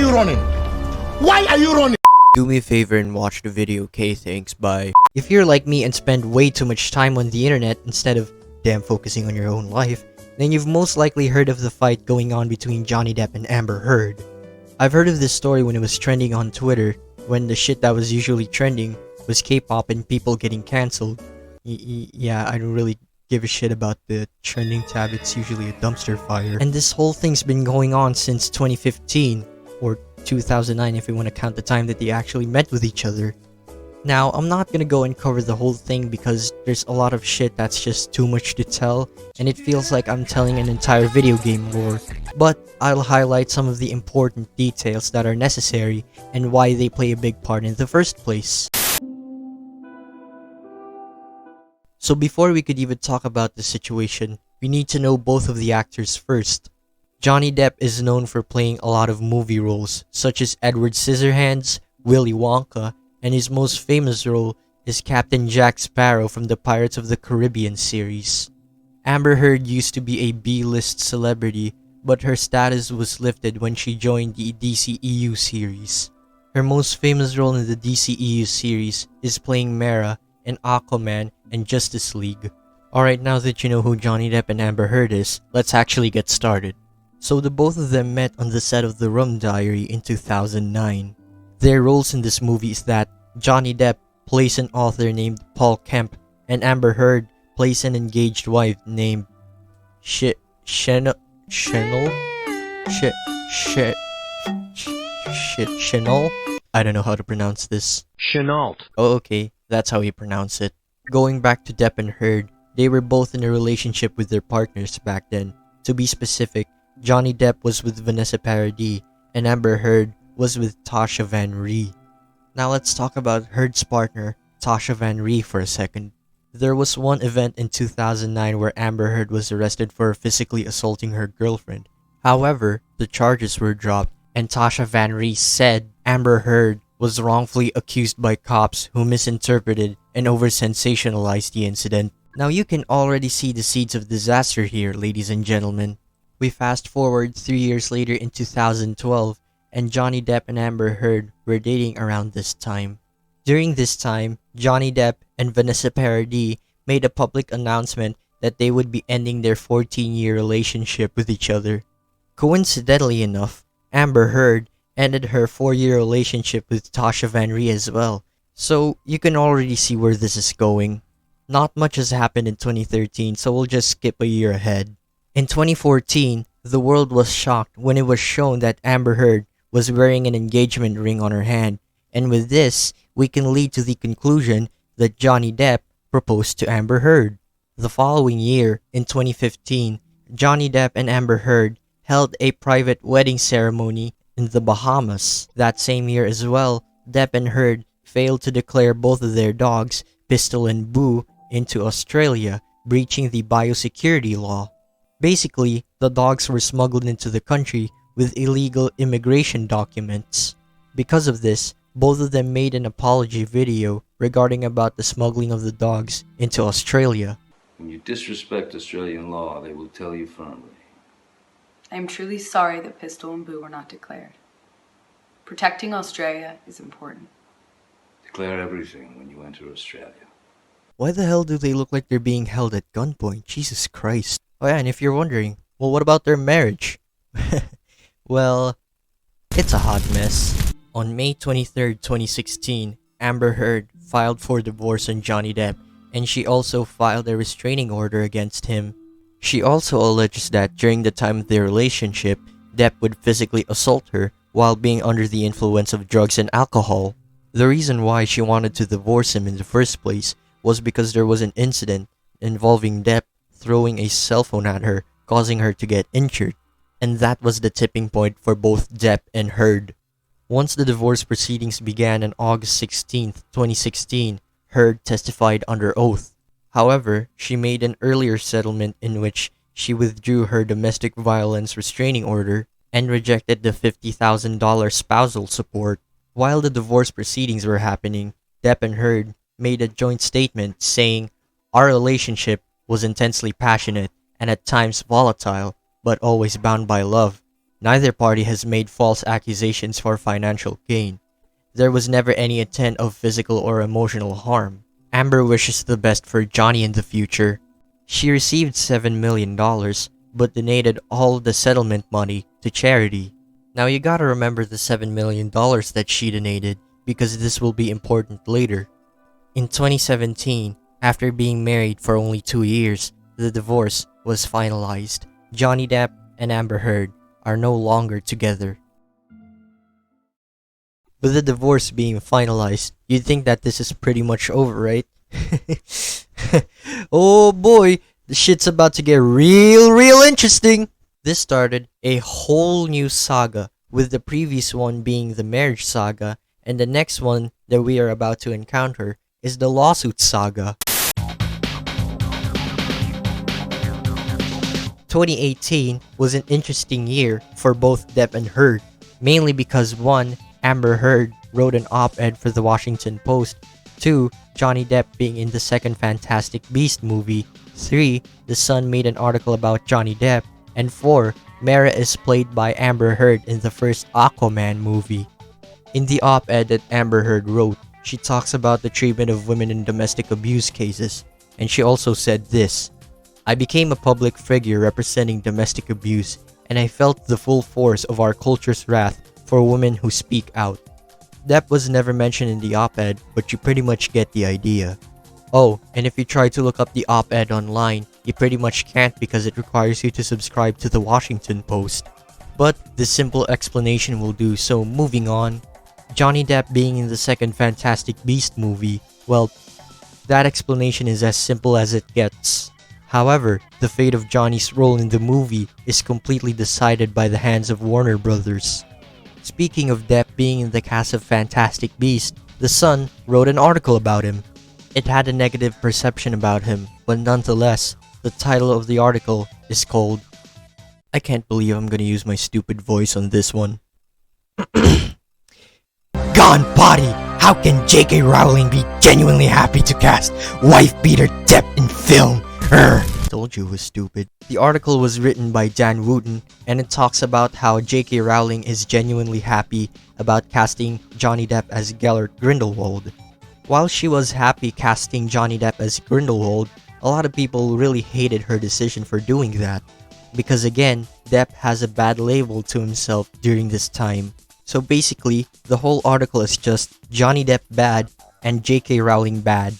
you running? Why are you running? Do me a favor and watch the video, okay? Thanks, bye. If you're like me and spend way too much time on the internet instead of damn focusing on your own life, then you've most likely heard of the fight going on between Johnny Depp and Amber Heard. I've heard of this story when it was trending on Twitter, when the shit that was usually trending was K-pop and people getting cancelled. Yeah, I don't really give a shit about the trending tab, it's usually a dumpster fire. And this whole thing's been going on since 2015, or 2009 if we want to count the time that they actually met with each other. Now, I'm not gonna go and cover the whole thing because there's a lot of shit that's just too much to tell, and it feels like I'm telling an entire video game lore, but I'll highlight some of the important details that are necessary and why they play a big part in the first place. So before we could even talk about the situation, we need to know both of the actors first. Johnny Depp is known for playing a lot of movie roles, such as Edward Scissorhands, Willy Wonka, and his most famous role is Captain Jack Sparrow from the Pirates of the Caribbean series. Amber Heard used to be a B-list celebrity, but her status was lifted when she joined the DCEU series. Her most famous role in the DCEU series is playing Mera in Aquaman and Justice League. Alright, now that you know who Johnny Depp and Amber Heard is, let's actually get started. So the both of them met on the set of The Rum Diary in 2009. Their roles in this movie is that Johnny Depp plays an author named Paul Kemp, and Amber Heard plays an engaged wife named Chanel? I don't know how to pronounce this. Chenault. Oh, okay, that's how you pronounce it. Going back to Depp and Heard, they were both in a relationship with their partners back then. To be specific, Johnny Depp was with Vanessa Paradis, and Amber Heard was with Tasha Van Ree. Now let's talk about Heard's partner, Tasha Van Ree, for a second. There was one event in 2009 where Amber Heard was arrested for physically assaulting her girlfriend. However, the charges were dropped, and Tasha Van Ree said Amber Heard was wrongfully accused by cops who misinterpreted and over-sensationalized the incident. Now you can already see the seeds of disaster here, ladies and gentlemen. We fast forward 3 years later in 2012, and Johnny Depp and Amber Heard were dating around this time. During this time, Johnny Depp and Vanessa Paradis made a public announcement that they would be ending their 14-year relationship with each other. Coincidentally enough, Amber Heard ended her 4-year relationship with Tasha Van Ree as well, so you can already see where this is going. Not much has happened in 2013, so we'll just skip a year ahead. In 2014, the world was shocked when it was shown that Amber Heard was wearing an engagement ring on her hand, and with this, we can lead to the conclusion that Johnny Depp proposed to Amber Heard. The following year, in 2015, Johnny Depp and Amber Heard held a private wedding ceremony in the Bahamas. That same year as well, Depp and Heard failed to declare both of their dogs, Pistol and Boo, into Australia, breaching the biosecurity law. Basically, the dogs were smuggled into the country with illegal immigration documents. Because of this, both of them made an apology video regarding about the smuggling of the dogs into Australia. When you disrespect Australian law, they will tell you firmly. I am truly sorry that Pistol and Boo were not declared. Protecting Australia is important. Declare everything when you enter Australia. Why the hell do they look like they're being held at gunpoint? Jesus Christ. Oh yeah, and if you're wondering, well, what about their marriage? Well, it's a hot mess. On May 23, 2016, Amber Heard filed for divorce on Johnny Depp, and she also filed a restraining order against him. She also alleges that during the time of their relationship, Depp would physically assault her while being under the influence of drugs and alcohol. The reason why she wanted to divorce him in the first place was because there was an incident involving Depp throwing a cell phone at her, causing her to get injured. And that was the tipping point for both Depp and Heard. Once the divorce proceedings began on August 16, 2016, Heard testified under oath. However, she made an earlier settlement in which she withdrew her domestic violence restraining order and rejected the $50,000 spousal support. While the divorce proceedings were happening, Depp and Heard made a joint statement saying, "Our relationship was intensely passionate and at times volatile, but always bound by love. Neither party has made false accusations for financial gain. There was never any intent of physical or emotional harm. Amber wishes the best for Johnny in the future. She received $7 million, but donated all the settlement money to charity. Now you gotta remember the $7 million that she donated, because this will be important later. In 2017, after being married for only 2 years, the divorce was finalized. Johnny Depp and Amber Heard are no longer together. With the divorce being finalized, you'd think that this is pretty much over, right? Oh boy, the shit's about to get real interesting! This started a whole new saga, with the previous one being the marriage saga, and the next one that we are about to encounter is the Lawsuit Saga. 2018 was an interesting year for both Depp and Heard, mainly because 1. Amber Heard wrote an op-ed for the Washington Post, 2. Johnny Depp being in the second Fantastic Beast movie, 3. The Sun made an article about Johnny Depp, and 4. Mera is played by Amber Heard in the first Aquaman movie. In the op-ed that Amber Heard wrote, she talks about the treatment of women in domestic abuse cases, and she also said this: "I became a public figure representing domestic abuse, and I felt the full force of our culture's wrath for women who speak out." Depp was never mentioned in the op-ed, but you pretty much get the idea. Oh, and if you try to look up the op-ed online, you pretty much can't because it requires you to subscribe to the Washington Post. But this simple explanation will do, so moving on. Johnny Depp being in the second Fantastic Beast movie, well, that explanation is as simple as it gets. However, the fate of Johnny's role in the movie is completely decided by the hands of Warner Brothers. Speaking of Depp being in the cast of Fantastic Beast, The Sun wrote an article about him. It had a negative perception about him, but nonetheless, the title of the article is called... I can't believe I'm gonna use my stupid voice on this one. Gone potty! How can J.K. Rowling be genuinely happy to cast wife-beater Depp in film? Told you it was stupid. The article was written by Dan Wooten, and it talks about how J.K. Rowling is genuinely happy about casting Johnny Depp as Gellert Grindelwald. While she was happy casting Johnny Depp as Grindelwald, a lot of people really hated her decision for doing that. Because again, Depp has a bad label to himself during this time. So basically, the whole article is just Johnny Depp bad and J.K. Rowling bad.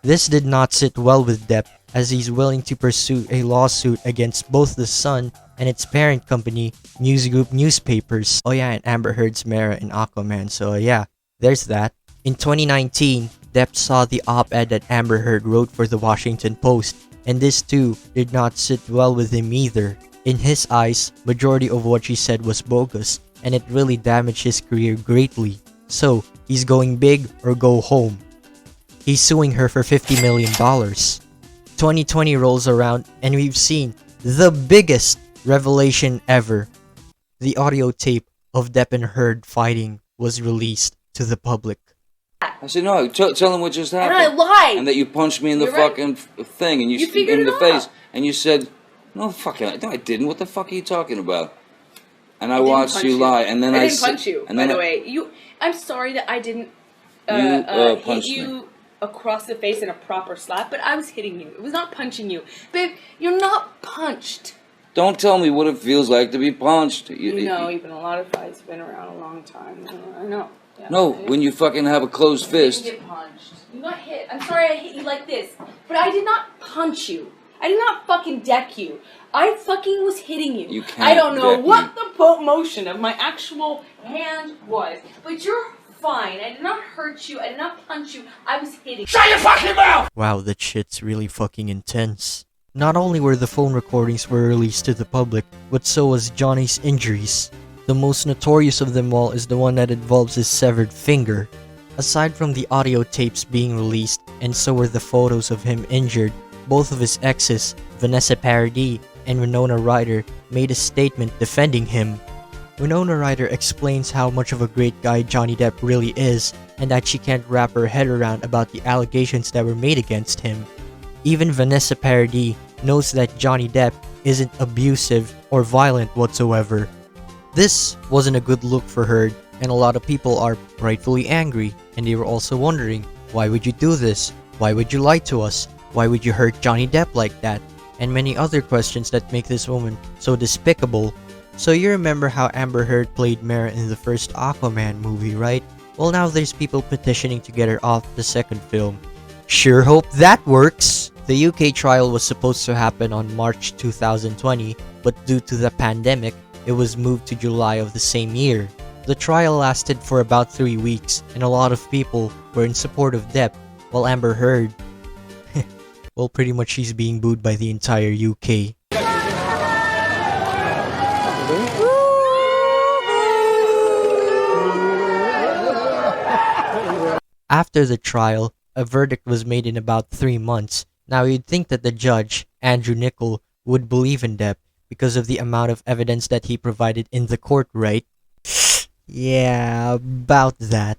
This did not sit well with Depp, as he's willing to pursue a lawsuit against both The Sun and its parent company, News Group Newspapers. Oh yeah, and Amber Heard's Mera in Aquaman, so yeah, there's that. In 2019, Depp saw the op-ed that Amber Heard wrote for the Washington Post, and this too did not sit well with him either. In his eyes, majority of what she said was bogus, and it really damaged his career greatly. So, he's going big or go home. He's suing her for $50 million. 2020 rolls around and we've seen the biggest revelation ever. The audio tape of Depp and Heard fighting was released to the public. I said, no, tell them what just happened. And I lied. And that you punched me in the fucking thing, and you figured in it the face, out. and you said, no, fucking, no, I didn't. What the fuck are you talking about? And I didn't watched punch you lie, and then I I didn't punch you. and By then the way, I'm sorry that I didn't You hit punched you me. across the face in a proper slap, but I was hitting you. It was not punching you, babe. You're not punched. Don't tell me what it feels like to be punched. You know, you've been in a lot of fights. Been around a long time. I know. Yeah, No, when you fucking have a closed You fist. didn't get punched. You got hit. I'm sorry I hit you like this, but I did not punch you. I did not fucking deck you. I fucking was hitting you. You can't I don't know deck what me. the motion of my actual hand was, but you're fine. I did not hurt you. I did not punch you. I was hitting you. Shut your fucking mouth! Wow, that shit's really fucking intense. Not only were the phone recordings were released to the public, but so was Johnny's injuries. The most notorious of them all is the one that involves his severed finger. Aside from the audio tapes being released, and so were the photos of him injured, both of his exes, Vanessa Paradis and Winona Ryder, made a statement defending him. Winona Ryder explains how much of a great guy Johnny Depp really is, and that she can't wrap her head around about the allegations that were made against him. Even Vanessa Paradis knows that Johnny Depp isn't abusive or violent whatsoever. This wasn't a good look for Heard, and a lot of people are rightfully angry, and they were also wondering, why would you do this? Why would you lie to us? Why would you hurt Johnny Depp like that? And many other questions that make this woman so despicable. So you remember how Amber Heard played Mera in the first Aquaman movie, right? Well, now there's people petitioning to get her off the second film. Sure hope that works! The UK trial was supposed to happen on March 2020, but due to the pandemic, it was moved to July of the same year. The trial lasted for about 3 weeks, and a lot of people were in support of Depp, while Amber Heard, well, pretty much she's being booed by the entire UK. After the trial, a verdict was made in about 3 months. Now you'd think that the judge, Andrew Niccol, would believe in Depp because of the amount of evidence that he provided in the court, right? Yeah, about that.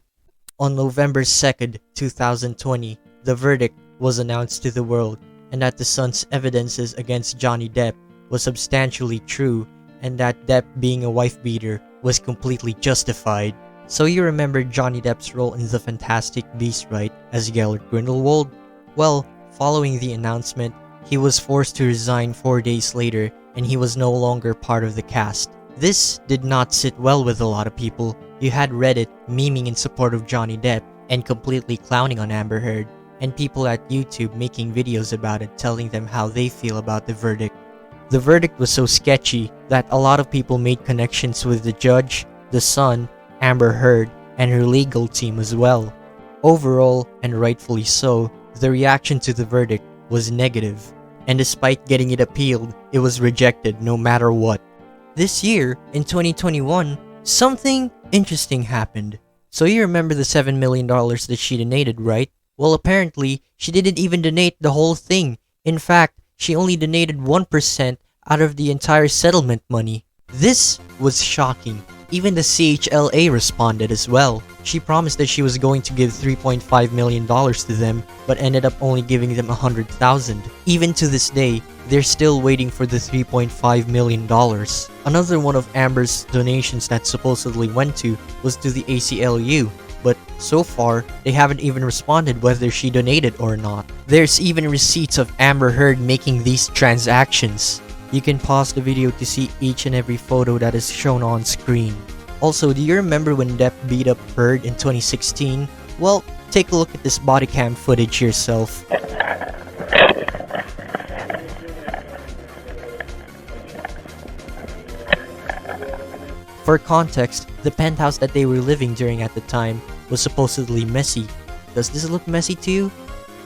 On November 2nd, 2020, the verdict was announced to the world, and that the Sun's evidences against Johnny Depp was substantially true, and that Depp being a wife beater was completely justified. So you remember Johnny Depp's role in The Fantastic Beasts, right, as Gellert Grindelwald? Well, following the announcement, he was forced to resign 4 days later, and he was no longer part of the cast. This did not sit well with a lot of people. You had Reddit memeing in support of Johnny Depp and completely clowning on Amber Heard, and people at YouTube making videos about it, telling them how they feel about the verdict. The verdict was so sketchy that a lot of people made connections with the judge, the Sun, Amber Heard, and her legal team as well. Overall, and rightfully so, the reaction to the verdict was negative, and despite getting it appealed, it was rejected no matter what. This year, in 2021, something interesting happened. So you remember the $7 million that she donated, right? Well, apparently, she didn't even donate the whole thing. In fact, she only donated 1% out of the entire settlement money. This was shocking. Even the CHLA responded as well. She promised that she was going to give $3.5 million to them, but ended up only giving them $100,000. Even to this day, they're still waiting for the $3.5 million. Another one of Amber's donations that supposedly went to was to the ACLU, but so far, they haven't even responded whether she donated or not. There's even receipts of Amber Heard making these transactions. You can pause the video to see each and every photo that is shown on screen. Also, do you remember when Depp beat up Heard in 2016? Well, take a look at this body cam footage yourself. For context, the penthouse that they were living during at the time was supposedly messy. Does this look messy to you?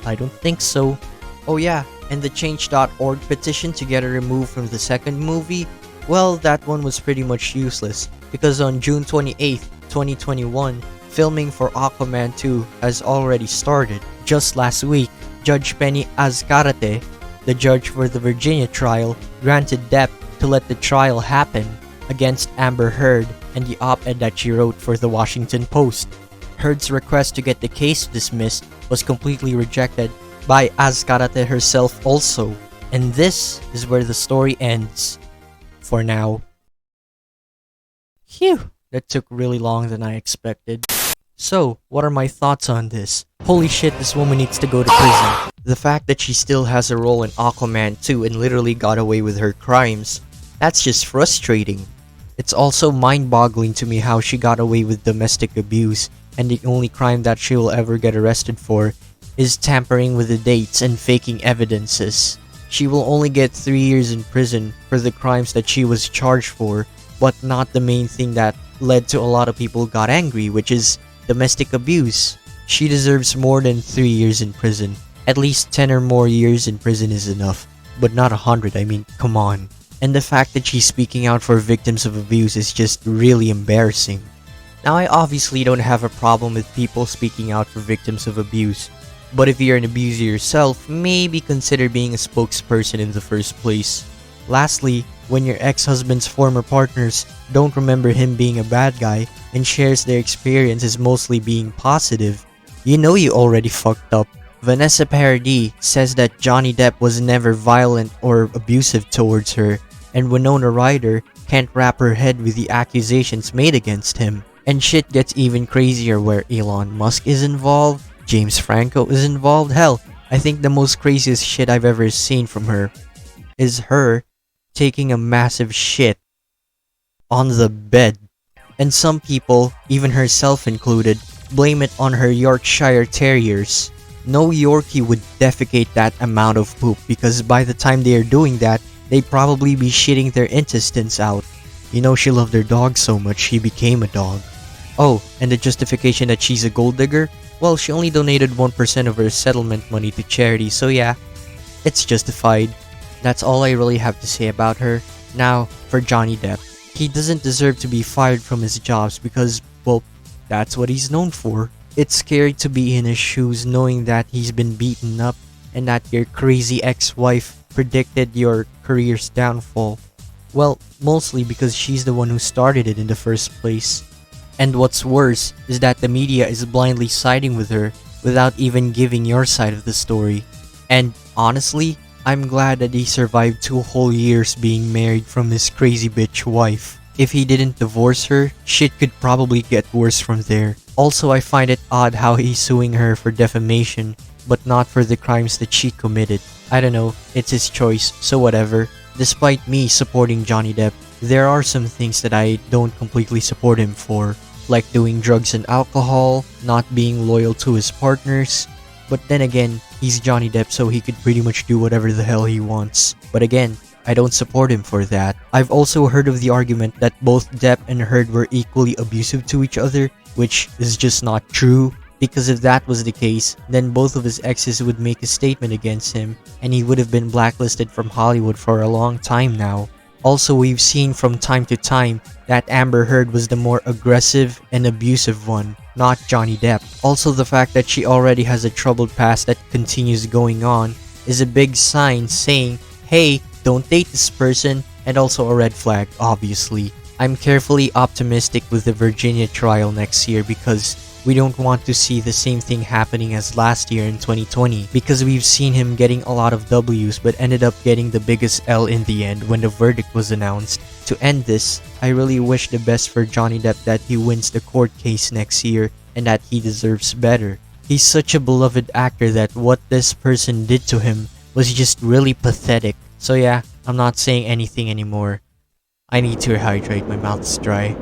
I don't think so. Oh yeah, and the Change.org petition to get her removed from the second movie, well, that one was pretty much useless, because on June 28th, 2021, filming for Aquaman 2 has already started. Just last week, Judge Penny Azcarate, the judge for the Virginia trial, granted Depp to let the trial happen against Amber Heard and the op-ed that she wrote for the Washington Post. Heard's request to get the case dismissed was completely rejected by Azcarate herself also, and this is where the story ends. For now. Phew, that took really long than I expected. So, what are my thoughts on this? Holy shit, this woman needs to go to prison. The fact that she still has a role in Aquaman 2 and literally got away with her crimes, that's just frustrating. It's also mind-boggling to me how she got away with domestic abuse, and the only crime that she will ever get arrested for is tampering with the dates and faking evidences. She will only get 3 years in prison for the crimes that she was charged for, but not the main thing that led to a lot of people got angry, which is domestic abuse. She deserves more than 3 years in prison. At least 10 or more years in prison is enough, but not 100, I mean, come on. And the fact that she's speaking out for victims of abuse is just really embarrassing. Now, I obviously don't have a problem with people speaking out for victims of abuse, but if you're an abuser yourself, maybe consider being a spokesperson in the first place. Lastly, when your ex-husband's former partners don't remember him being a bad guy and shares their experience as mostly being positive, you know you already fucked up. Vanessa Paradis says that Johnny Depp was never violent or abusive towards her, and Winona Ryder can't wrap her head with the accusations made against him. And shit gets even crazier where Elon Musk is involved, James Franco is involved. Hell, I think the most craziest shit I've ever seen from her is her taking a massive shit on the bed. And some people, even herself included, blame it on her Yorkshire Terriers. No Yorkie would defecate that amount of poop because by the time they are doing that, they'd probably be shitting their intestines out. You know, she loved her dog so much she became a dog. Oh, and the justification that she's a gold digger? Well, she only donated 1% of her settlement money to charity, so yeah, it's justified. That's all I really have to say about her. Now, for Johnny Depp. He doesn't deserve to be fired from his jobs because, well, that's what he's known for. It's scary to be in his shoes knowing that he's been beaten up and that your crazy ex-wife predicted your career's downfall. Well, mostly because she's the one who started it in the first place. And what's worse is that the media is blindly siding with her without even giving your side of the story. And honestly, I'm glad that he survived 2 whole years being married from his crazy bitch wife. If he didn't divorce her, shit could probably get worse from there. Also, I find it odd how he's suing her for defamation, but not for the crimes that she committed. I don't know, it's his choice, so whatever. Despite me supporting Johnny Depp, there are some things that I don't completely support him for, like doing drugs and alcohol, not being loyal to his partners. But then again, he's Johnny Depp, so he could pretty much do whatever the hell he wants. But again, I don't support him for that. I've also heard of the argument that both Depp and Heard were equally abusive to each other, which is just not true. Because if that was the case, then both of his exes would make a statement against him, and he would have been blacklisted from Hollywood for a long time now. Also, we've seen from time to time that Amber Heard was the more aggressive and abusive one, not Johnny Depp. Also, the fact that she already has a troubled past that continues going on is a big sign saying, hey, don't date this person, and also a red flag, obviously. I'm carefully optimistic with the Virginia trial next year because we don't want to see the same thing happening as last year in 2020 because we've seen him getting a lot of W's but ended up getting the biggest L in the end when the verdict was announced. To end this, I really wish the best for Johnny Depp, that he wins the court case next year and that he deserves better. He's such a beloved actor that what this person did to him was just really pathetic. So yeah, I'm not saying anything anymore. I need to hydrate, my mouth's dry.